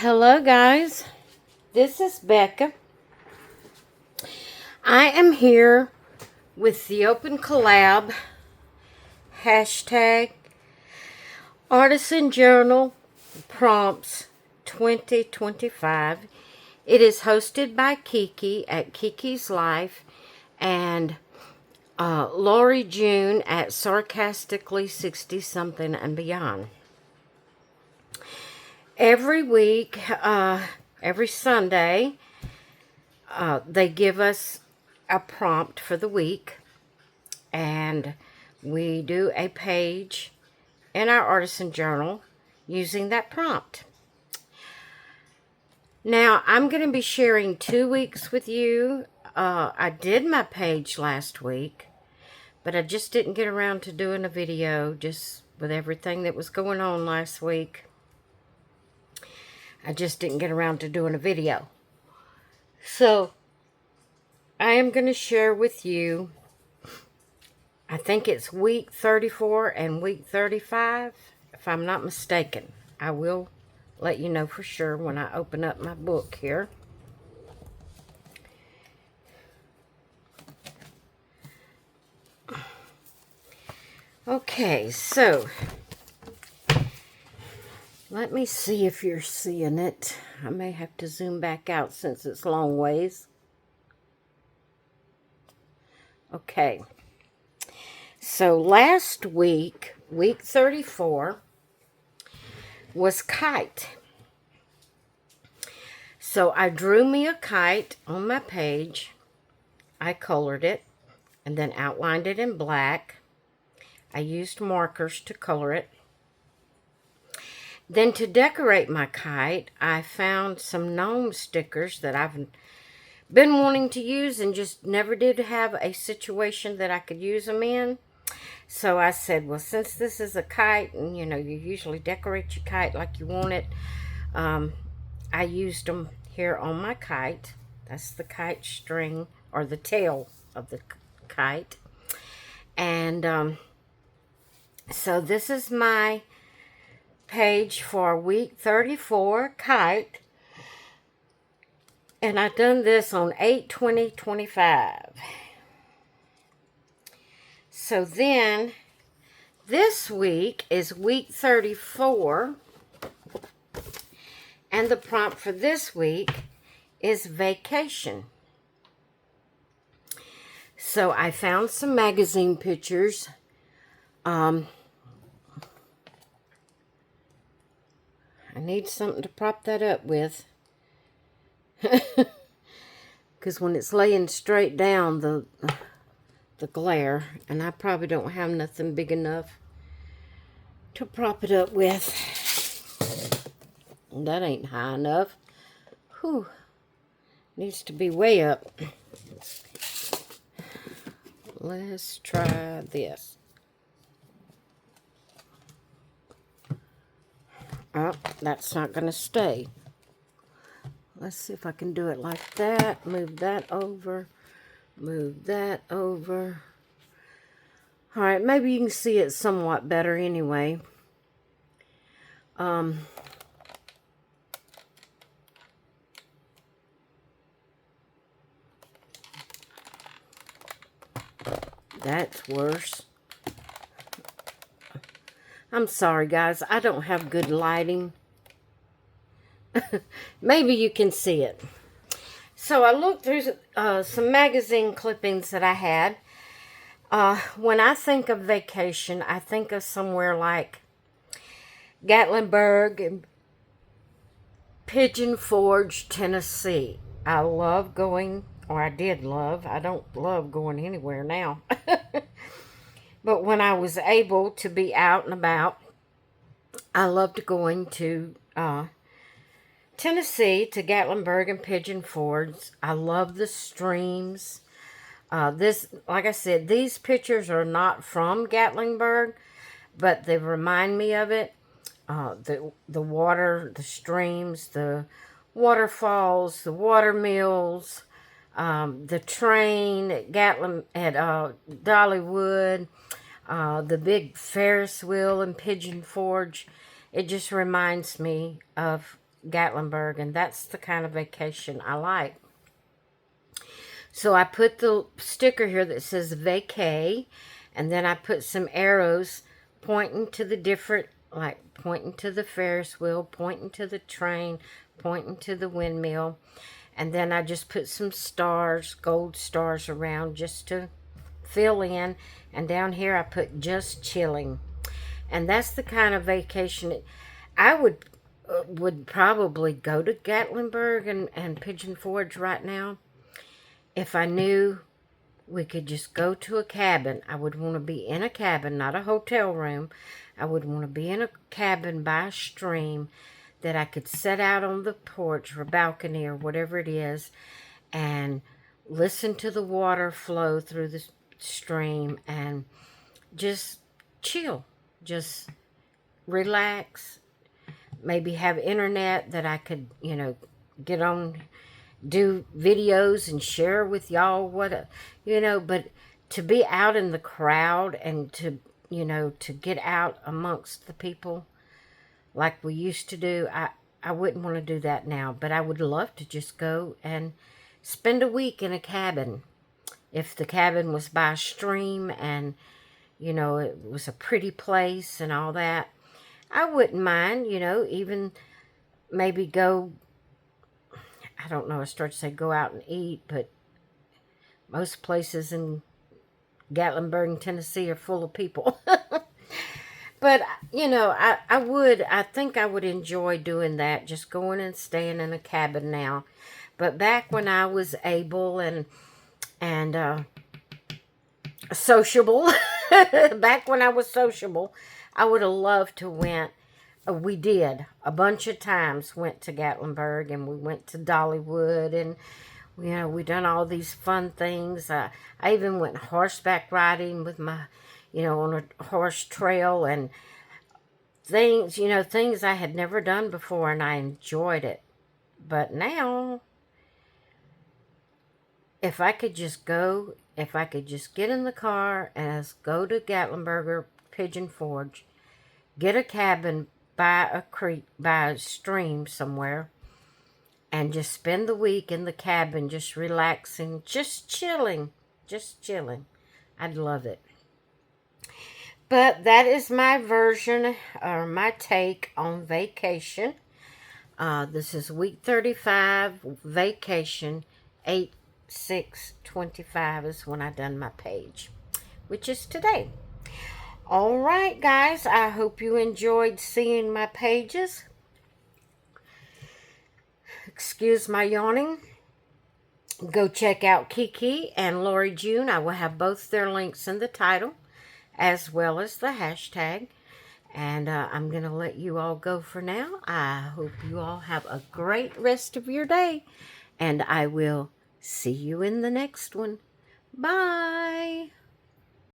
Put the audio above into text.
Hello guys, this is Becca. I am here with the open collab hashtag Artisan Journal Prompts 2025. It is hosted by Kiki at Kiki's Life and Lori June at Sarcastically 60 Something and Beyond. Every week, every Sunday, they give us a prompt for the week, and we do a page in our artisan journal using that prompt. Now, I'm going to be sharing 2 weeks with you. I did my page last week, but I just didn't get around to doing a video just with everything that was going on last week. I just didn't get around to doing a video. So, I am going to share with you, I think it's week 34 and week 35, if I'm not mistaken. I will let you know for sure when I open up my book here. Okay, so let me see if you're seeing it. I may have to zoom back out since it's long ways. Okay. So last week, week 34, was kite. So I drew me a kite on my page. I colored it and then outlined it in black. I used markers to color it. Then to decorate my kite, I found some gnome stickers that I've been wanting to use and just never did have a situation that I could use them in. So I said, well, since this is a kite and, you usually decorate your kite like you want it, I used them here on my kite. That's the kite string, or the tail of the kite. And so this is my page for week 34, kite. And I've done this on 8/20/25. So then, this week is week 34. And the prompt for this week is vacation. So I found some magazine pictures. I need something to prop that up with. Because when it's laying straight down, the glare, and I probably don't have nothing big enough to prop it up with. That ain't high enough. Whew. Needs to be way up. Let's try this. Oh, that's not going to stay. Let's see if I can do it like that. Move that over. Move that over. Alright, maybe you can see it somewhat better anyway. That's worse. I'm sorry, guys. I don't have good lighting. Maybe you can see it. So I looked through some magazine clippings that I had. When I think of vacation, I think of somewhere like Gatlinburg and Pigeon Forge, Tennessee. I love going, or I did love. I don't love going anywhere now. But when I was able to be out and about, I loved going to Tennessee, to Gatlinburg and Pigeon Forge. I love the streams. Like I said, these pictures are not from Gatlinburg, but they remind me of it. The water, the streams, the waterfalls, the water mills, the train at Dollywood, the big Ferris wheel in Pigeon Forge. It just reminds me of Gatlinburg, and that's the kind of vacation I like. So I put the sticker here that says vacay, and then I put some arrows pointing to the different, like pointing to the Ferris wheel, pointing to the train, pointing to the windmill. And then I just put some stars, gold stars around just to fill in. And down here I put just chilling. And that's the kind of vacation I would probably go to Gatlinburg and Pigeon Forge right now. If I knew we could just go to a cabin, I would want to be in a cabin, not a hotel room. I would want to be in a cabin by a stream that I could sit out on the porch or balcony or whatever it is and listen to the water flow through the stream and just chill, just relax, maybe have internet that I could, get on, do videos and share with y'all but to be out in the crowd and to get out amongst the people like we used to do, I wouldn't want to do that now, but I would love to just go and spend a week in a cabin. If the cabin was by a stream and, it was a pretty place and all that, I wouldn't mind, even maybe go, I don't know, I start to say go out and eat, but most places in Gatlinburg, Tennessee are full of people. But, I think I would enjoy doing that, just going and staying in a cabin now. But back when I was able and sociable, back when I was sociable, I would have loved to went. We did a bunch of times, went to Gatlinburg, and we went to Dollywood, and we done all these fun things. I even went horseback riding with my, on a horse trail and things, things I had never done before, and I enjoyed it. But now, if I could just get in the car and go to Gatlinburg or Pigeon Forge, get a cabin by a creek, by a stream somewhere, and just spend the week in the cabin, just relaxing, just chilling. I'd love it. But that is my version, or my take on vacation. This is week 35, vacation, 8/6/25 is when I done my page, which is today. All right, guys, I hope you enjoyed seeing my pages. Excuse my yawning. Go check out Kiki and Lori June. I will have both their links in the title, as well as the hashtag. And I'm going to let you all go for now. I hope you all have a great rest of your day. And I will see you in the next one. Bye.